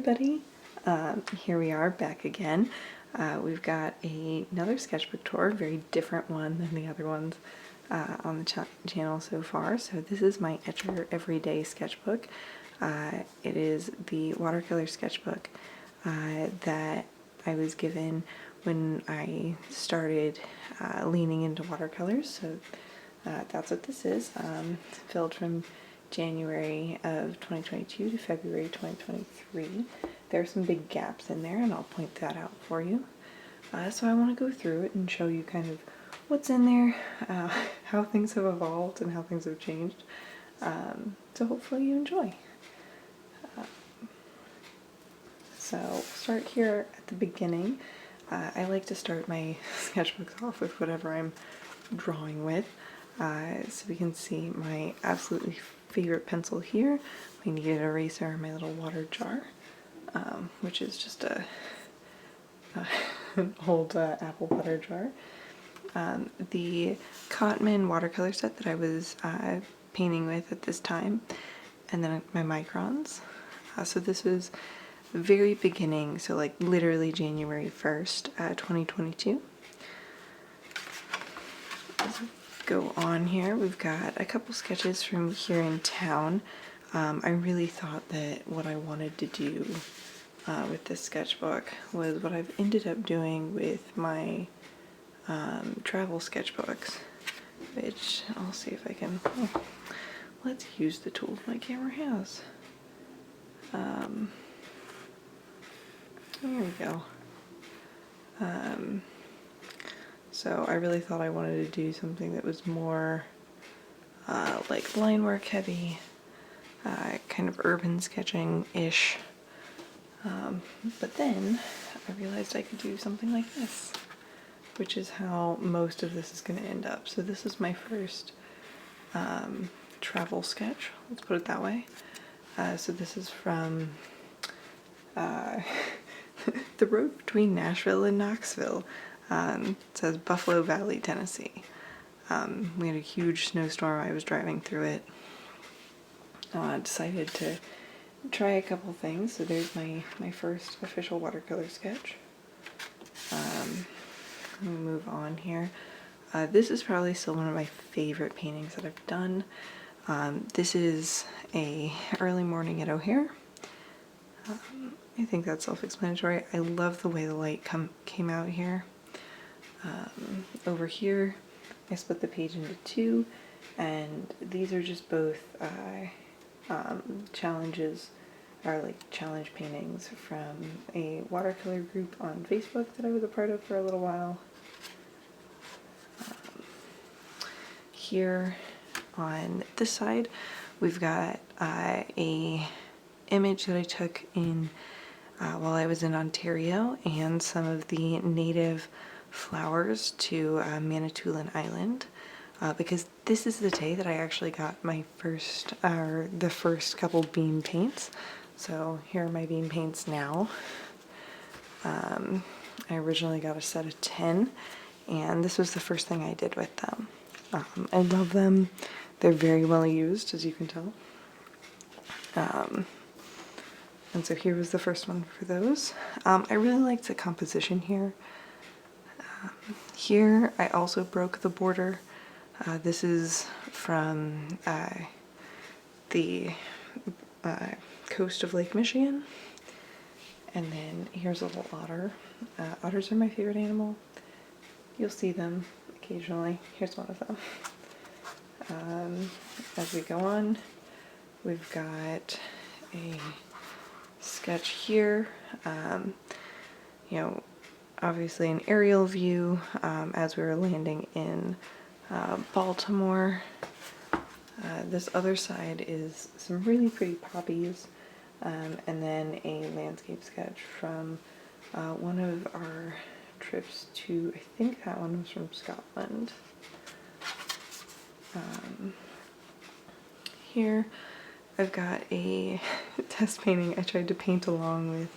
everybody. Here we are back again. We've got another sketchbook tour, a very different one than the other ones on the channel so far. So this is my Etchr Everyday Sketchbook. It is the watercolor sketchbook that I was given when I started leaning into watercolors. So that's what this is. Filled from January of 2022 to February 2023. There are some big gaps in there, and I'll point that out for you. So I want to go through it and show you kind of what's in there, how things have evolved and how things have changed. So hopefully you enjoy. So start here at the beginning. I like to start my sketchbooks off with whatever I'm drawing with. So we can see my absolutely favorite pencil here, my kneaded eraser, and my little water jar, which is just an old apple butter jar. The Cotman watercolor set that I was painting with at this time, and then my Microns. So this was the very beginning, so like literally January 1st, 2022. Go on here, we've got a couple sketches from here in town. I really thought that what I wanted to do with this sketchbook was what I've ended up doing with my travel sketchbooks, which I'll see if I can, let's use the tools my camera has. There we go. So I really thought I wanted to do something that was more like line work heavy, kind of urban sketching-ish. But then I realized I could do something like this, which is how most of this is going to end up. So this is my first travel sketch, let's put it that way. So this is from the road between Nashville and Knoxville. It says Buffalo Valley, Tennessee. We had a huge snowstorm. I was driving through it. Decided to try a couple things. So there's my first official watercolor sketch. Let me move on here. This is probably still one of my favorite paintings that I've done. This is a early morning at O'Hare. I think that's self-explanatory. I love the way the light came out here. Over here, I split the page into two, and these are just both challenges, or like challenge paintings from a watercolor group on Facebook that I was a part of for a little while. Here on this side, we've got a image that I took in while I was in Ontario, and some of the native flowers to Manitoulin Island, because this is the day that I actually got my first, the first couple beam paints. So here are my beam paints now. I originally got a set of 10, and this was the first thing I did with them. I love them. They're very well used, as you can tell. And so here was the first one for those. I really liked the composition here. Here I also broke the border. This is from the coast of Lake Michigan. And then here's a little otter. Otters are my favorite animal. You'll see them occasionally. Here's one of them. As we go on, we've got a sketch here. You know, obviously an aerial view as we were landing in Baltimore. This other side is some really pretty poppies, and then a landscape sketch from one of our trips to, I think that one was from Scotland. Here I've got a test painting I tried to paint along with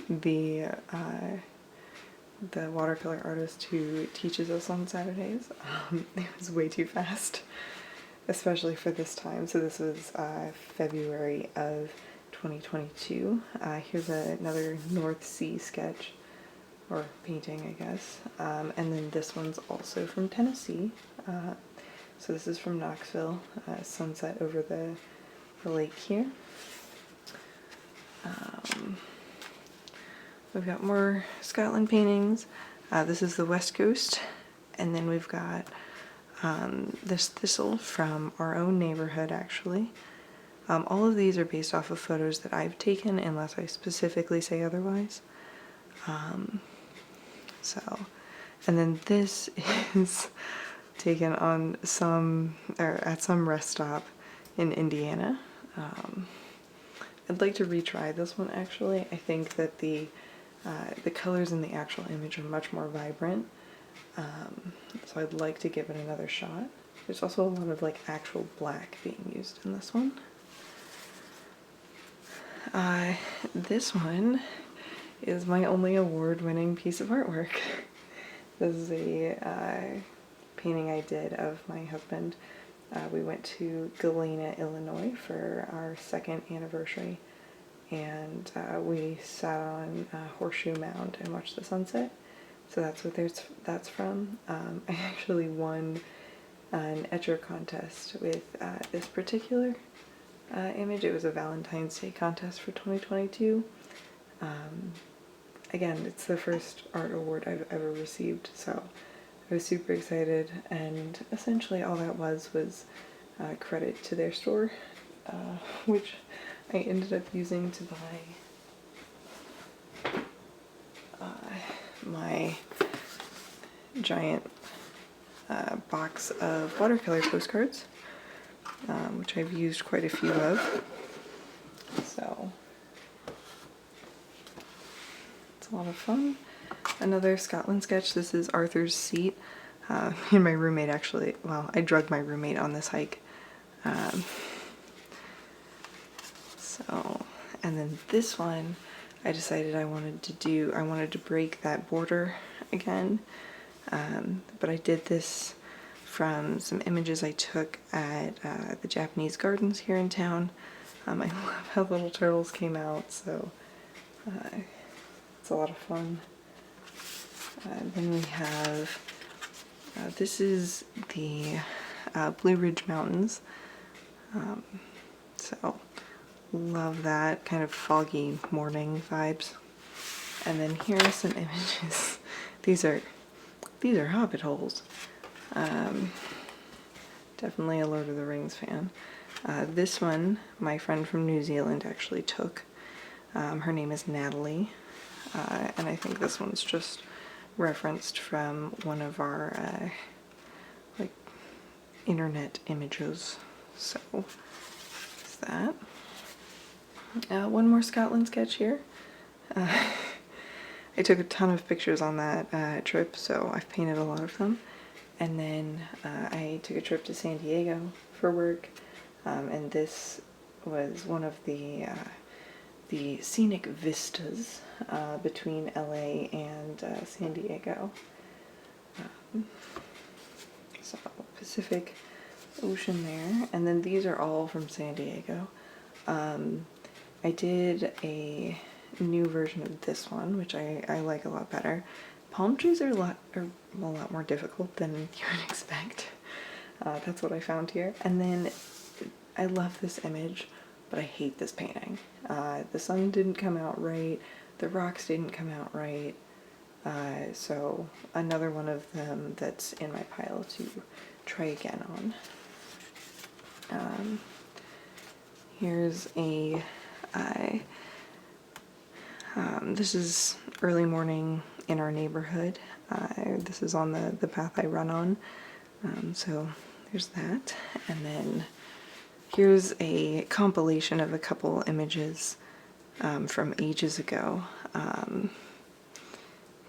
the watercolor artist who teaches us on Saturdays. It was way too fast, especially for this time. So this was February of 2022. Here's another North Sea sketch, or painting, I guess. And then this one's also from Tennessee. So this is from Knoxville, sunset over the lake here. We've got more Scotland paintings. This is the West Coast, and then we've got this thistle from our own neighborhood, actually. All of these are based off of photos that I've taken, unless I specifically say otherwise. And then this is taken on at some rest stop in Indiana. I'd like to retry this one, actually. I think that the colors in the actual image are much more vibrant, so I'd like to give it another shot. There's also a lot of like actual black being used in this one. This one is my only award-winning piece of artwork. This is a painting I did of my husband. We went to Galena, Illinois for our 2nd anniversary, and we sat on Horseshoe Mound and watched the sunset. So that's what that's from. I actually won an Etchr contest with this particular image. It was a Valentine's Day contest for 2022. Again, it's the first art award I've ever received, so I was super excited, and essentially all that was credit to their store, which I ended up using to buy my giant box of watercolor postcards, which I've used quite a few of. So it's a lot of fun. Another Scotland sketch. This is Arthur's Seat. And my roommate actually, well, I drugged my roommate on this hike. And then this one, I decided I wanted to break that border again. But I did this from some images I took at the Japanese gardens here in town. I love how little turtles came out, so it's a lot of fun. Then we have, this is the Blue Ridge Mountains. So love that kind of foggy morning vibes. And then here are some images. These are hobbit holes. Definitely a Lord of the Rings fan. This one, my friend from New Zealand actually took. Her name is Natalie, and I think this one's just referenced from one of our like internet images. So there's that. One more Scotland sketch here. I took a ton of pictures on that trip, so I've painted a lot of them. And then I took a trip to San Diego for work, and this was one of the scenic vistas between LA and San Diego. So Pacific Ocean there, and then these are all from San Diego. I did a new version of this one, which I like a lot better. Palm trees are a lot more difficult than you would expect. That's what I found here. And then I love this image, but I hate this painting. The sun didn't come out right, the rocks didn't come out right, so another one of them that's in my pile to try again on. Here's a this is early morning in our neighborhood. This is on the path I run on, so there's that. And then here's a compilation of a couple images from ages ago. You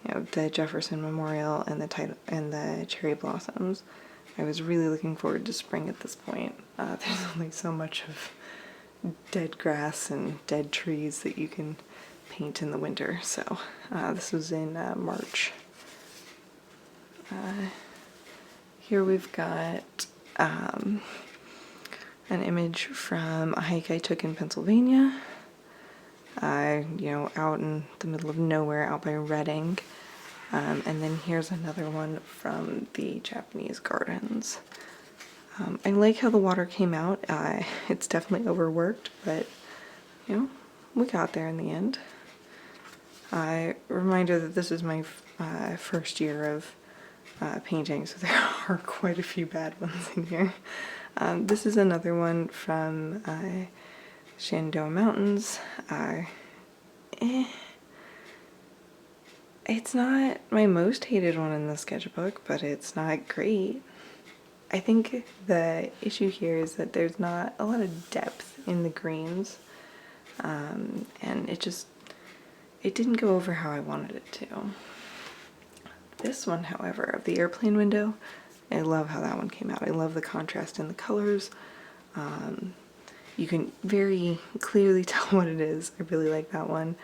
know, the Jefferson Memorial and the cherry blossoms. I was really looking forward to spring at this point. There's only so much of dead grass and dead trees that you can paint in the winter, so this was in March. Here we've got an image from a hike I took in Pennsylvania. you know, out in the middle of nowhere, out by Reading. And then here's another one from the Japanese gardens. I like how the water came out. It's definitely overworked, but you know, we got there in the end. Reminder that this is my first year of painting, so there are quite a few bad ones in here. This is another one from Shenandoah Mountains. It's not my most hated one in the sketchbook, but it's not great. I think the issue here is that there's not a lot of depth in the greens, and it didn't go over how I wanted it to. This one, however, of the airplane window, I love how that one came out. I love the contrast in the colors. You can very clearly tell what it is. I really like that one.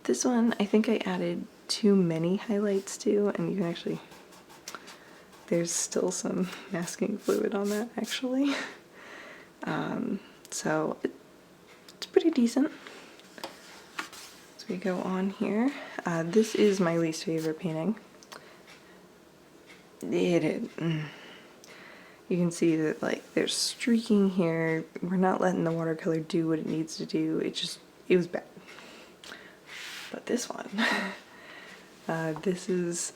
This one, I think I added too many highlights to, and you can actually, there's still some masking fluid on that actually. So it's pretty decent. So we go on here. This is my least favorite painting. You can see that like there's streaking here. We're not letting the watercolor do what it needs to do. It was bad. But this one, this is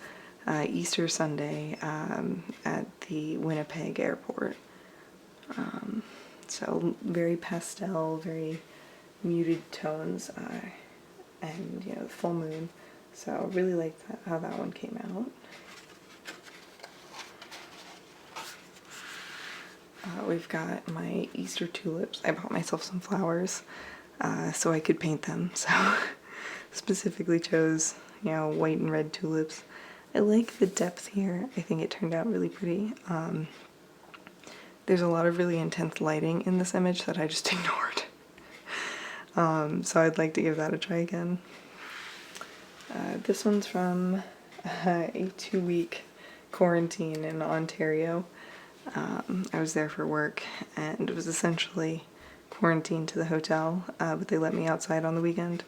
Easter Sunday at the Winnipeg airport. So very pastel, very muted tones, and you know, full moon. So really like how that one came out. We've got my Easter tulips. I bought myself some flowers so I could paint them. So specifically chose, you know, white and red tulips. I like the depth here. I think it turned out really pretty. There's a lot of really intense lighting in this image that I just ignored. So I'd like to give that a try again. This one's from a 2-week quarantine in Ontario. I was there for work and it was essentially quarantined to the hotel, but they let me outside on the weekend.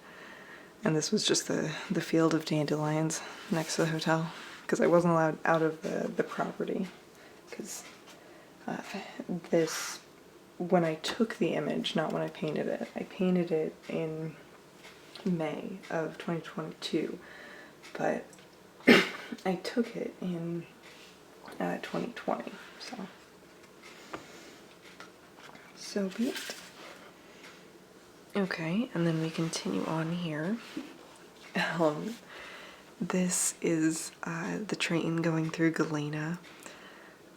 And this was just the field of dandelions next to the hotel because I wasn't allowed out of the property. Because this, when I took the image, not when I painted it in May of 2022, but I took it in 2020, so be it. Okay, and then we continue on here. This is the train going through Galena.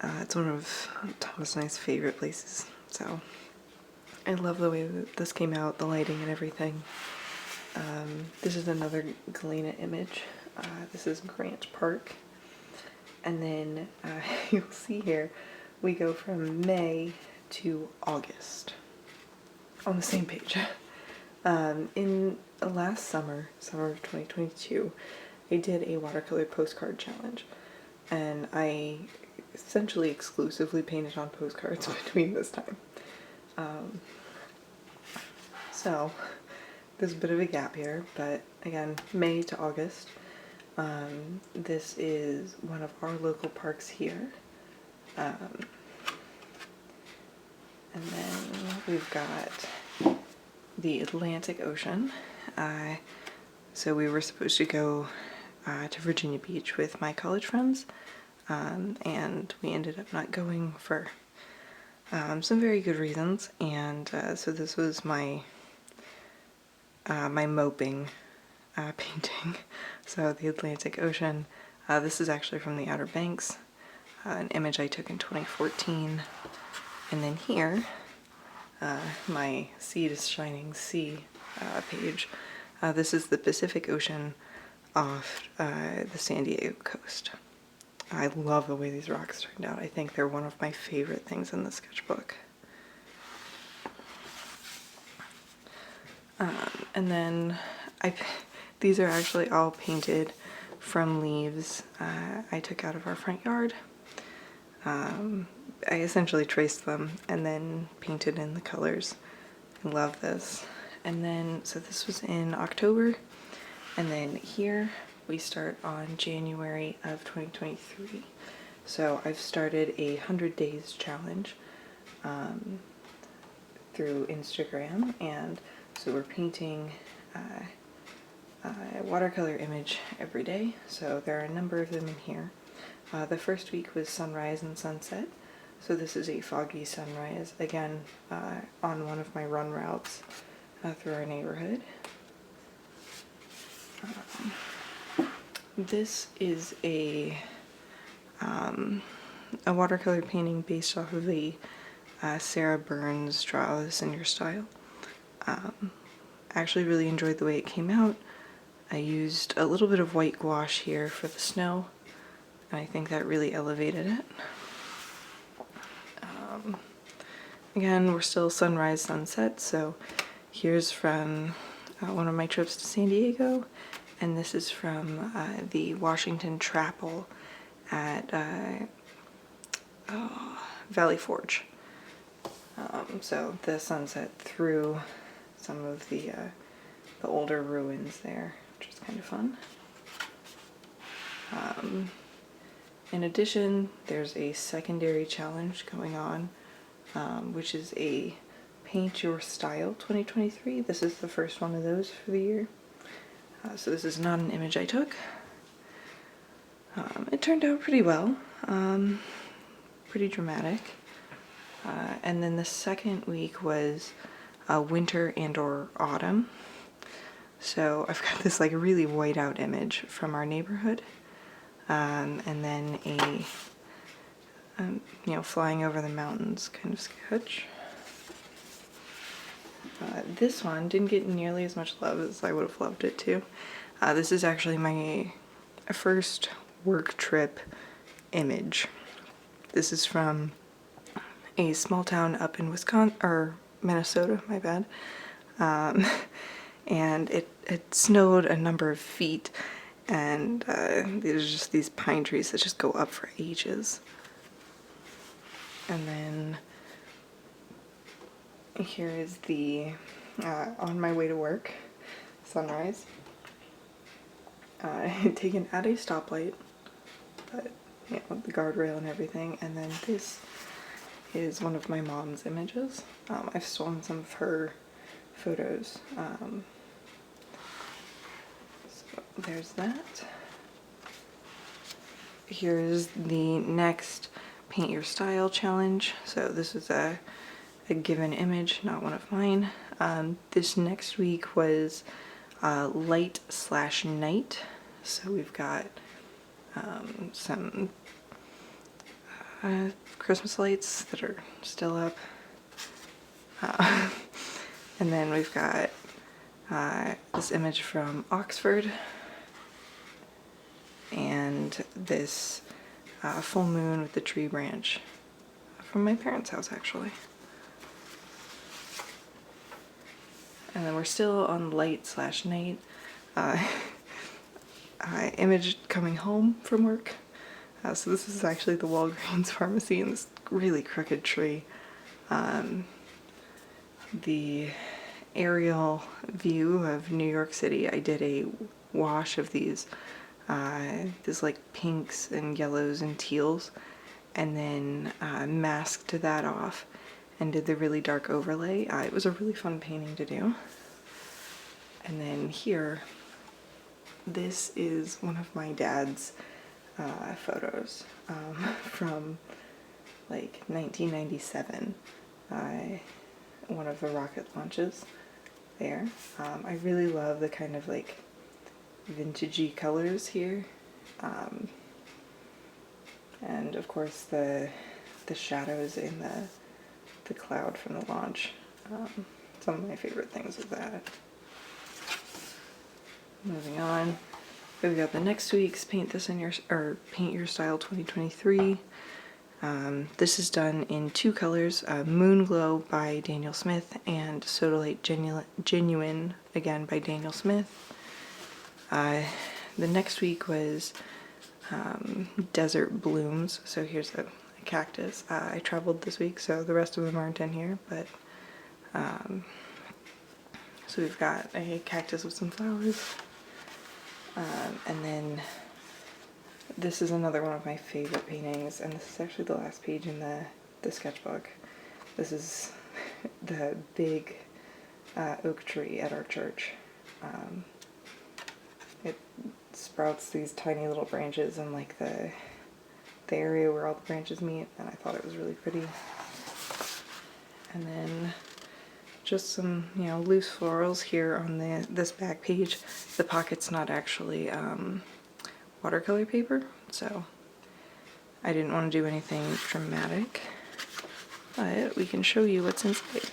It's one of Thomas and I's favorite places, so I love the way that this came out, the lighting and everything. This is another Galena image. This is Grant Park. And then you'll see here, we go from May to August on the same page. In last summer of 2022, I did a watercolor postcard challenge, and I essentially exclusively painted on postcards between this time. So there's a bit of a gap here, but again, May to August. This is one of our local parks here. And then we've got the Atlantic Ocean. So we were supposed to go to Virginia Beach with my college friends, and we ended up not going for some very good reasons. And so this was my my moping painting. So the Atlantic Ocean. This is actually from the Outer Banks, an image I took in 2014. And then here, my Sea to Shining Sea page. This is the Pacific Ocean off the San Diego coast. I love the way these rocks turned out. I think they're one of my favorite things in the sketchbook. And then these are actually all painted from leaves I took out of our front yard. I essentially traced them and then painted in the colors. I love this. And then, so this was in October, and then here we start on January of 2023. So I've started a 100 days challenge through Instagram, and so we're painting a watercolor image every day. So there are a number of them in here. The first week was sunrise and sunset. So this is a foggy sunrise, again, on one of my run routes through our neighborhood. This is a watercolor painting based off of the Sarah Burns Draw This in Your Style. I actually really enjoyed the way it came out. I used a little bit of white gouache here for the snow, and I think that really elevated it. Again, we're still sunrise, sunset, so here's from one of my trips to San Diego, and this is from the Washington Chapel at Valley Forge. So the sunset through some of the older ruins there, which is kind of fun. In addition, there's a secondary challenge going on, which is a Paint Your Style 2023. This is the first one of those for the year. So this is not an image I took. It turned out pretty well, pretty dramatic. And then the second week was winter and or autumn. So I've got this like really white out image from our neighborhood, and then a you know, flying over the mountains kind of sketch. This one didn't get nearly as much love as I would have loved it to. This is actually my first work trip image. This is from a small town up in Wisconsin, or Minnesota, my bad. And it snowed a number of feet, and there's just these pine trees that just go up for ages. And then here is the on my way to work sunrise, taken at a stoplight, but you know, the guardrail and everything. And then this is one of my mom's images. I've stolen some of her photos. So there's that. Here's the next Paint Your Style challenge. So this is a given image, not one of mine. This next week was light/night. So we've got some Christmas lights that are still up. And then we've got this image from Oxford, and this full moon with the tree branch from my parents' house, actually. And then we're still on light/night. Image coming home from work. So this is actually the Walgreens pharmacy in this really crooked tree. The aerial view of New York City, I did a wash of these like pinks and yellows and teals, and then masked that off and did the really dark overlay. It was a really fun painting to do. And then here, this is one of my dad's photos from like 1997, one of the rocket launches there. I really love the kind of like vintagey colors here, and of course the shadows in the cloud from the launch. Some of my favorite things of that. Moving on, we've got the next week's Paint Your Style 2023. This is done in two colors, Moon Glow by Daniel Smith and Sodalite Genuine, again by Daniel Smith. The next week was Desert Blooms, so here's a cactus. I traveled this week, so the rest of them aren't in here, but So we've got a cactus with some flowers, and then this is another one of my favorite paintings, and this is actually the last page in the sketchbook. This is the big oak tree at our church. It sprouts these tiny little branches in like the area where all the branches meet, and I thought it was really pretty. And then just some, you know, loose florals here on this back page. The pocket's not actually watercolor paper, so I didn't want to do anything dramatic, but we can show you what's inside.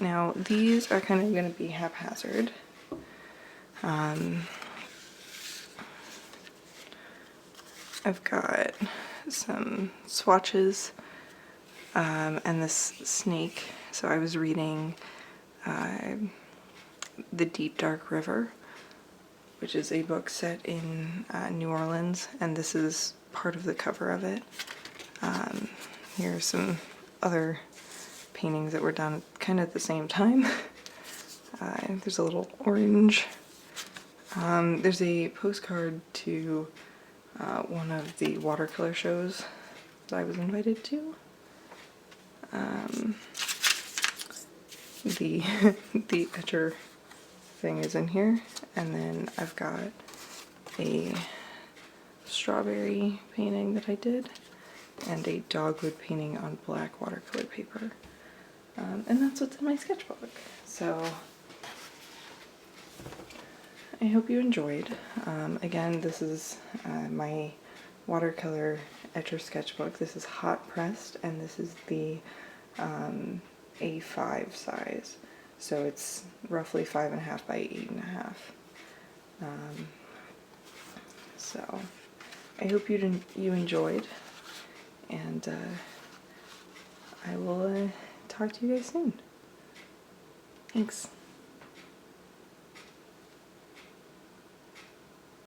Now these are kind of going to be haphazard. I've got some swatches and this snake. So I was reading The Deep Dark River, which is a book set in New Orleans, and this is part of the cover of it. Here are some other paintings that were done kind of at the same time. There's a little orange. There's a postcard to one of the watercolor shows that I was invited to. The Etchr thing is in here, and then I've got a strawberry painting that I did and a dogwood painting on black watercolor paper, and that's what's in my sketchbook. So I hope you enjoyed. Again, this is my watercolor Etchr sketchbook. This is hot pressed, and this is the A5 size, so it's roughly 5.5 by 8.5. So I hope you enjoyed, and I will talk to you guys soon. Thanks.